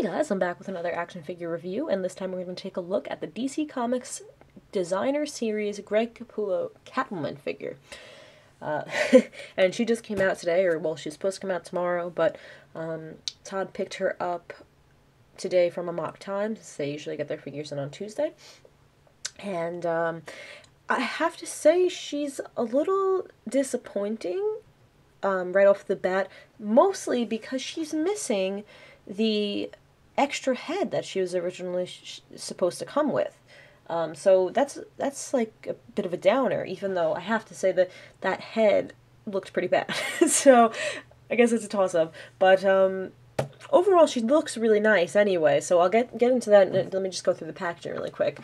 guys, I'm back with another action figure review, and this time we're going to take a look at the DC Comics Designer Series Greg Capullo Catwoman figure. And she just came out today, or well, she's supposed to come out tomorrow, but Todd picked her up today from Amok Times. They usually get their figures in on Tuesday. And I have to say she's a little disappointing right off the bat, mostly because she's missing the extra head that she was originally supposed to come with. So that's like a bit of a downer, even though I have to say that that head looked pretty bad. So I guess it's a toss-up. But overall, she looks really nice anyway, so I'll get into that. Let me just go through the packaging really quick.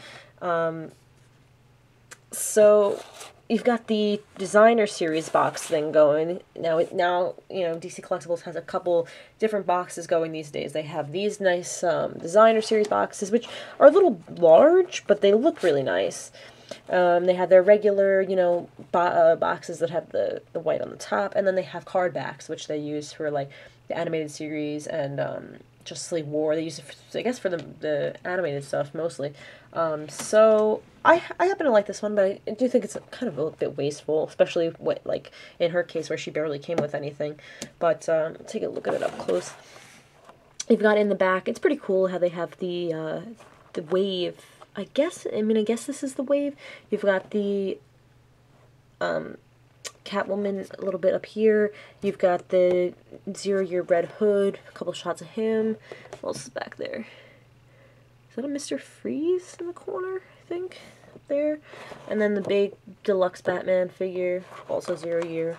So you've got the Designer Series box thing going. Now, you know, DC Collectibles has a couple different boxes going these days. They have these nice Designer Series boxes, which are a little large, but they look really nice. They have their regular, you know, boxes that have the white on the top, and then they have card backs, which they use for, like, the animated series and Justice League War. They use it, I guess, for the animated stuff, mostly. So I happen to like this one, but I do think it's kind of a bit wasteful, especially like in her case where she barely came with anything. But take a look at it up close. You've got in the back, it's pretty cool how they have the wave. I guess this is the wave. You've got the Catwoman a little bit up here. You've got the Zero-Year Red Hood, a couple shots of him. What else is back there? Is that a Mr. Freeze in the corner, I think, up there? And then the big deluxe Batman figure, also Zero-Year.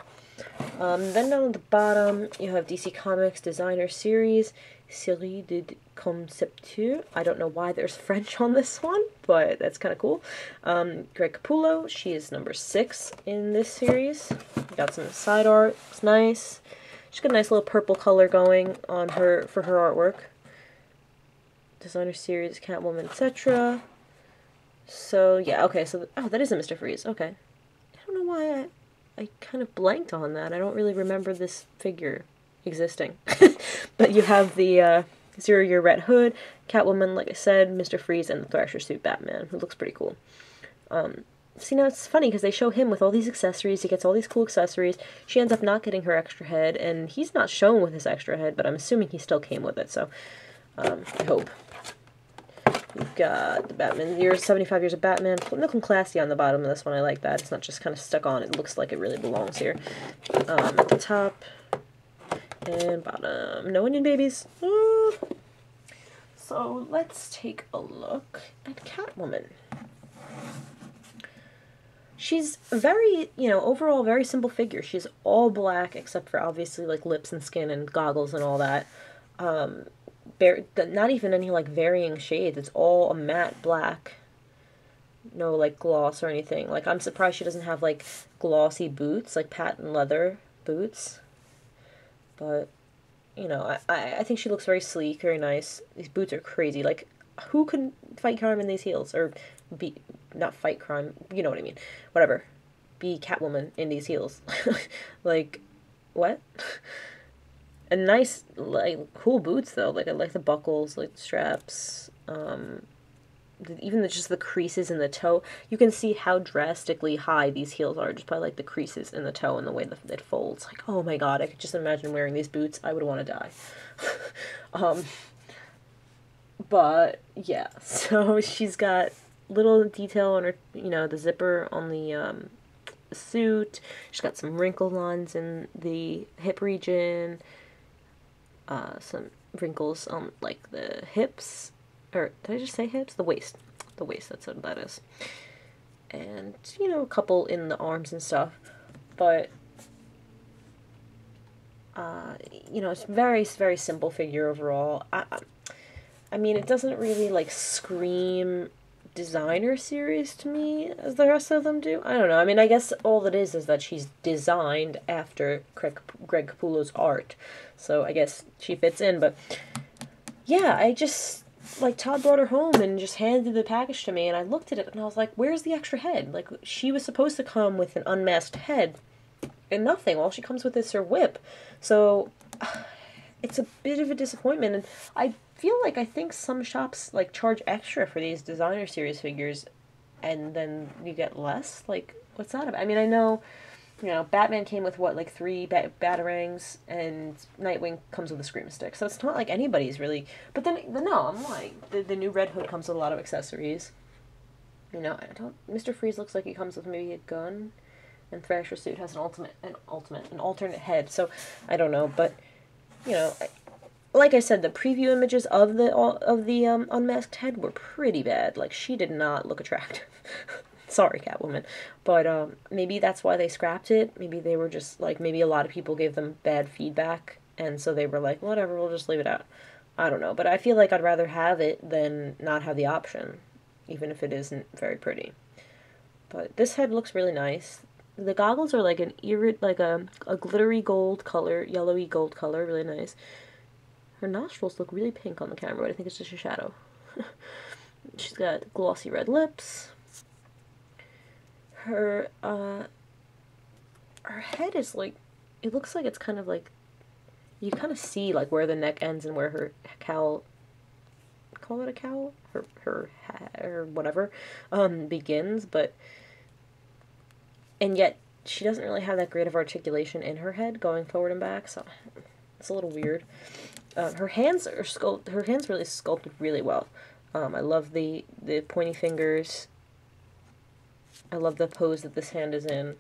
Then down at the bottom, you have DC Comics Designer Series, Série de Concepteurs. I don't know why there's French on this one, but that's kind of cool. Greg Capullo, she is number 6 in this series. Got some side art, it's nice. She's got a nice little purple color going on her for her artwork. Designer Series, Catwoman, etc. So, yeah, okay, so, oh, that is a Mr. Freeze, okay. I don't know why I kind of blanked on that. I don't really remember this figure existing. But you have the Zero-Year Red Hood, Catwoman, like I said, Mr. Freeze, and the Thrasher suit Batman, who looks pretty cool. See, now it's funny because they show him with all these accessories. He gets all these cool accessories. She ends up not getting her extra head, and he's not shown with his extra head, but I'm assuming he still came with it, so I hope. We've got the Batman years, 75 years of Batman. Looking classy on the bottom of this one. I like that. It's not just kind of stuck on. It looks like it really belongs here. At the top and bottom. No onion babies. So let's take a look at Catwoman. She's very, you know, overall very simple figure. She's all black except for obviously like lips and skin and goggles and all that. Not even any like varying shades. It's all a matte black. No like gloss or anything. Like I'm surprised she doesn't have like glossy boots, like patent leather boots. But you know, I think she looks very sleek, very nice. These boots are crazy. Like who could fight crime in these heels, or be not fight crime? You know what I mean? Whatever. Be Catwoman in these heels. Like what? And nice, like, cool boots, though. Like, I like the buckles, like, the straps, even just the creases in the toe. You can see how drastically high these heels are just by, like, the creases in the toe and the way that it folds. Like, oh my god, I could just imagine wearing these boots. I would want to die. But, yeah, so she's got little detail on her, you know, the zipper on the suit. She's got some wrinkle lines in the hip region. Some wrinkles on, like, the hips, or did I just say hips? The waist, that's what that is. And, you know, a couple in the arms and stuff, but, you know, it's very, very simple figure overall. I mean, it doesn't really, like, scream Designer Series to me as the rest of them do. I don't know. I mean, I guess all it is that she's designed after Greg Capullo's art. So I guess she fits in, but yeah, I just, like, Todd brought her home and just handed the package to me, and I looked at it and I was like, where's the extra head? Like, she was supposed to come with an unmasked head and nothing. All she comes with is her whip. So it's a bit of a disappointment, and I feel like I think some shops like charge extra for these designer series figures, and then you get less. Like, what's that about? I mean, I know, you know, Batman came with what, like 3 batarangs, and Nightwing comes with a scream stick. So it's not like anybody's really. But then no, I'm like the new Red Hood comes with a lot of accessories. You know, I don't. Mr. Freeze looks like he comes with maybe a gun, and Thrasher suit has an alternate head. So I don't know, but you know, like I said, the preview images of the unmasked head were pretty bad. Like, she did not look attractive. Sorry, Catwoman, but maybe that's why they scrapped it. Maybe they were just like, maybe a lot of people gave them bad feedback, and so they were like, whatever, we'll just leave it out. I don't know, but I feel like I'd rather have it than not have the option, even if it isn't very pretty. But this head looks really nice. The goggles are like an irid, like a glittery gold color, yellowy gold color, really nice. Her nostrils look really pink on the camera, but I think it's just a shadow. She's got glossy red lips. Her head is like, it looks like it's kind of like, you kind of see like where the neck ends and where her cowl, call it a cowl? Her hat, or whatever, begins, but, and yet she doesn't really have that great of articulation in her head going forward and back, so it's a little weird. Her hands really sculpted really well. I love the pointy fingers. I love the pose that this hand is in.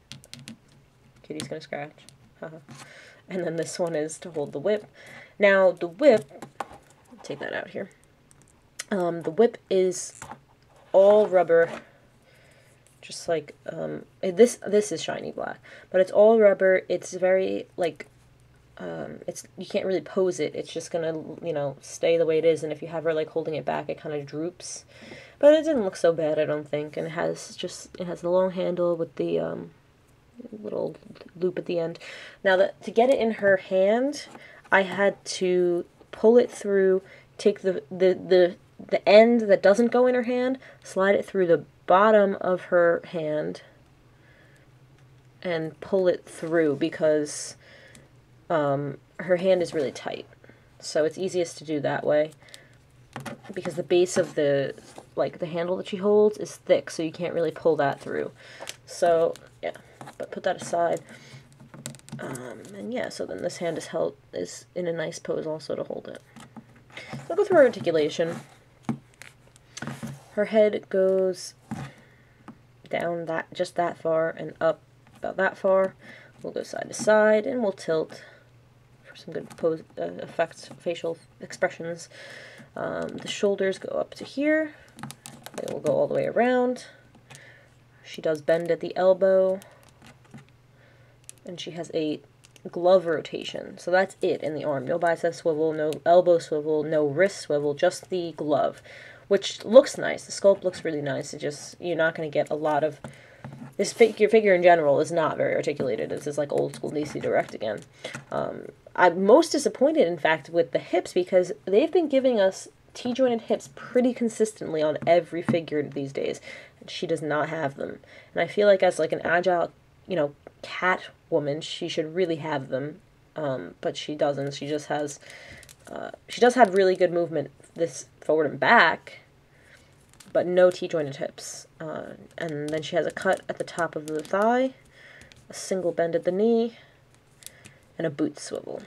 Kitty's gonna scratch. And then this one is to hold the whip. Now, the whip, take that out here. The whip is all rubber, just like, this is shiny black, but it's all rubber. It's very, like, you can't really pose it. It's just gonna, you know, stay the way it is, and if you have her, like, holding it back, it kind of droops. But it didn't look so bad, I don't think, and it has the long handle with the, little loop at the end. Now, to get it in her hand, I had to pull it through, take the end that doesn't go in her hand, slide it through the bottom of her hand, and pull it through, because her hand is really tight. So it's easiest to do that way, because the base of the handle that she holds is thick, so you can't really pull that through. So, yeah, but put that aside. And yeah, so then this hand is in a nice pose also to hold it. So I'll go through her articulation. Her head goes down just that far and up about that far. We'll go side to side, and we'll tilt for some good pose effects, facial expressions. The shoulders go up to here. They will go all the way around. She does bend at the elbow, and she has a glove rotation. So that's it in the arm. No bicep swivel, no elbow swivel, no wrist swivel, just the glove, which looks nice. The sculpt looks really nice. It just, you're not going to get a lot of, this figure in general is not very articulated. This is like old school DC Direct again. I'm most disappointed, in fact, with the hips, because they've been giving us T-jointed hips pretty consistently on every figure these days, and she does not have them. And I feel like as like an agile, you know, Catwoman, she should really have them, but she doesn't. She just has, she does have really good movement this forward and back, but no T-jointed hips. And then she has a cut at the top of the thigh, a single bend at the knee, and a boot swivel.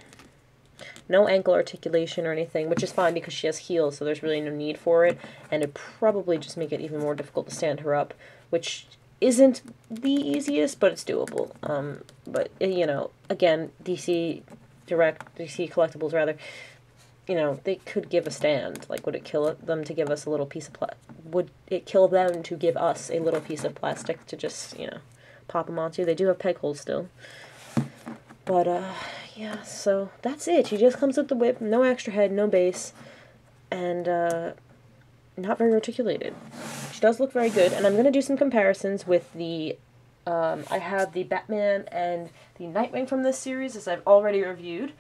No ankle articulation or anything, which is fine because she has heels, so there's really no need for it, and it'd probably just make it even more difficult to stand her up, which isn't the easiest, but it's doable. But, you know, again, DC Collectibles, rather, you know, they could give a stand. Like, would it kill them to give us a little piece of would it kill them to give us a little piece of plastic to just, you know, pop them onto? They do have peg holes still. But, yeah, so that's it. She just comes with the whip, no extra head, no base, and, not very articulated. She does look very good, and I'm going to do some comparisons with the, I have the Batman and the Nightwing from this series, as I've already reviewed.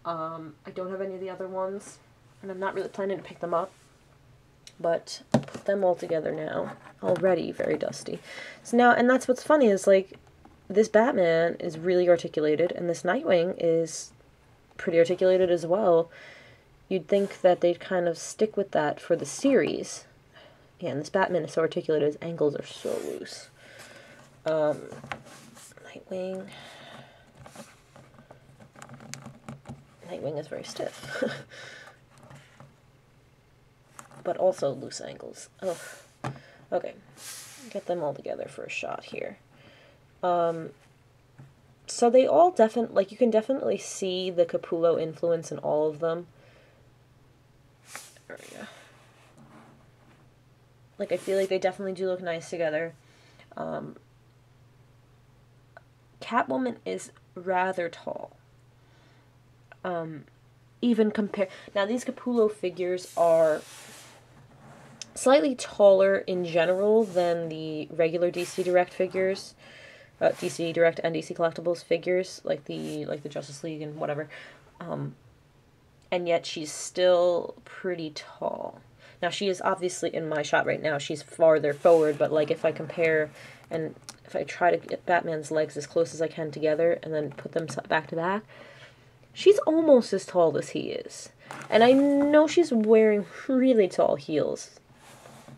I don't have any of the other ones, and I'm not really planning to pick them up, but I'll put them all together now. Already very dusty. So now, and that's what's funny, is, like, this Batman is really articulated, and this Nightwing is pretty articulated as well. You'd think that they'd kind of stick with that for the series. Yeah, and this Batman is so articulated, his ankles are so loose. Nightwing. Nightwing is very stiff. But also loose ankles. Oh. Okay. Get them all together for a shot here. So they all definitely, like, you can definitely see the Capullo influence in all of them. There we go. Like, I feel like they definitely do look nice together. Catwoman is rather tall. Even compare... Now, these Capullo figures are slightly taller in general than the regular DC Direct figures. DC Direct and DC Collectibles figures, like the Justice League and whatever. And yet she's still pretty tall. Now, she is obviously, in my shot right now, she's farther forward, but, like, if I compare, and if I try to get Batman's legs as close as I can together, and then put them back to back, she's almost as tall as he is. And I know she's wearing really tall heels,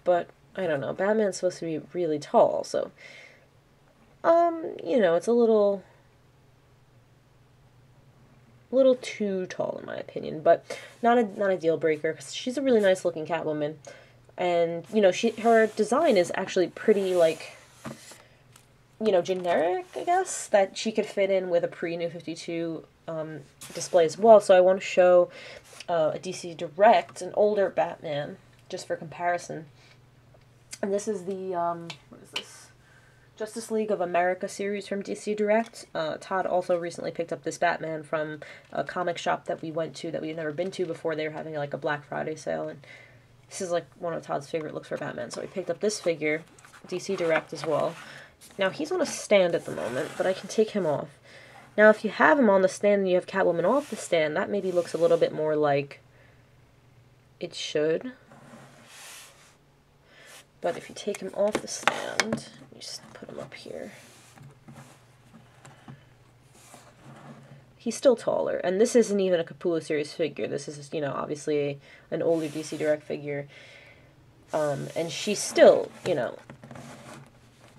but, I don't know, Batman's supposed to be really tall, so, you know, it's a little too tall in my opinion, but not a deal breaker, because she's a really nice looking Catwoman, and, you know, her design is actually pretty, like, you know, generic, I guess, that she could fit in with a pre-New 52 display as well. So I want to show a DC Direct, an older Batman, just for comparison. And this is the, what is this? Justice League of America series from DC Direct. Todd also recently picked up this Batman from a comic shop that we went to that we had never been to before. They were having like a Black Friday sale, and this is like one of Todd's favorite looks for Batman. So we picked up this figure, DC Direct as well. Now he's on a stand at the moment, but I can take him off. Now if you have him on the stand and you have Catwoman off the stand, that maybe looks a little bit more like it should. But if you take him off the stand, you just put him up here. He's still taller, and this isn't even a Capullo series figure. This is, you know, obviously an older DC Direct figure. And she's still, you know,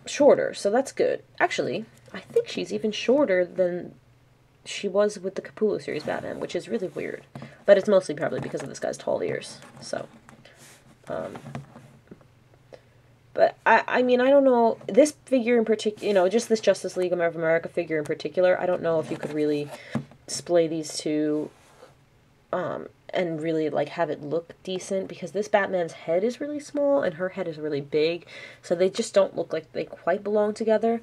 shorter, so that's good. Actually, I think she's even shorter than she was with the Capullo series Batman, which is really weird. But it's mostly probably because of this guy's tall ears, so... But, I mean, I don't know, this figure in particular, you know, just this Justice League of America figure in particular, I don't know if you could really display these two, and really, like, have it look decent, because this Batman's head is really small, and her head is really big, so they just don't look like they quite belong together,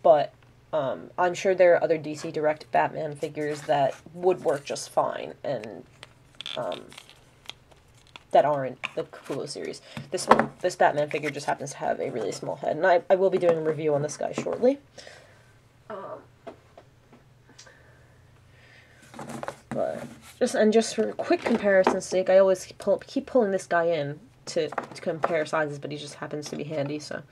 but, I'm sure there are other DC Direct Batman figures that would work just fine, and, that aren't the Capullo series. This Batman figure just happens to have a really small head, and I will be doing a review on this guy shortly. But just for quick comparison's sake, I always keep pulling this guy in to compare sizes, but he just happens to be handy. So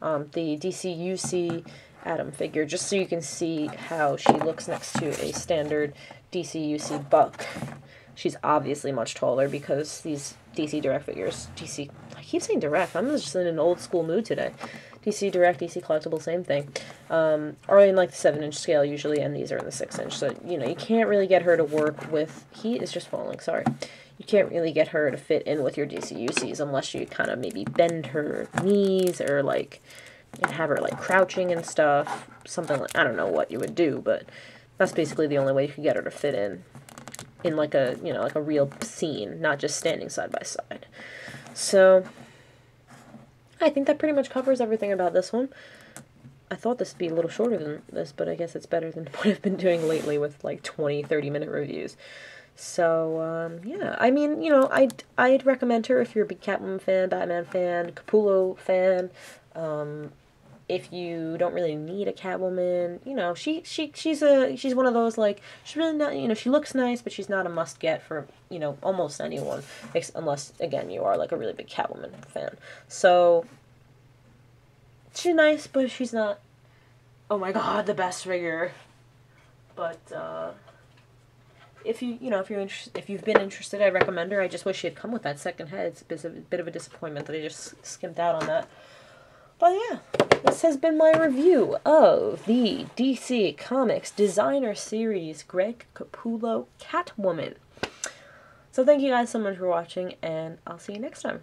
the DCUC Atom figure, just so you can see how she looks next to a standard DCUC Buck. She's obviously much taller because these DC Direct figures, I keep saying Direct, I'm just in an old school mood today. DC Direct, DC Collectible, same thing, are in like the 7-inch scale usually, and these are in the 6-inch, so, you know, you can't really get her to work with, he is just falling, sorry. You can't really get her to fit in with your DCUCs unless you kind of maybe bend her knees, or like, and have her like crouching and stuff, something like, I don't know what you would do, but that's basically the only way you could get her to fit in like a, you know, like a real scene, not just standing side by side. So, I think that pretty much covers everything about this one. I thought this would be a little shorter than this, but I guess it's better than what I've been doing lately with like 20-30 minute reviews. So, yeah, I mean, you know, I'd recommend her if you're a big Catwoman fan, Batman fan, Capullo fan. If you don't really need a Catwoman, you know, she's one of those, like, she's really not, you know, she looks nice, but she's not a must-get for, you know, almost anyone, unless, again, you are, like, a really big Catwoman fan. So, she's nice, but she's not, oh my god, the best figure. But, if you've been interested, I recommend her. I just wish she had come with that second head. It's a bit of a disappointment that I just skimped out on that. But yeah, this has been my review of the DC Comics Designer Series Greg Capullo Catwoman. So thank you guys so much for watching, and I'll see you next time.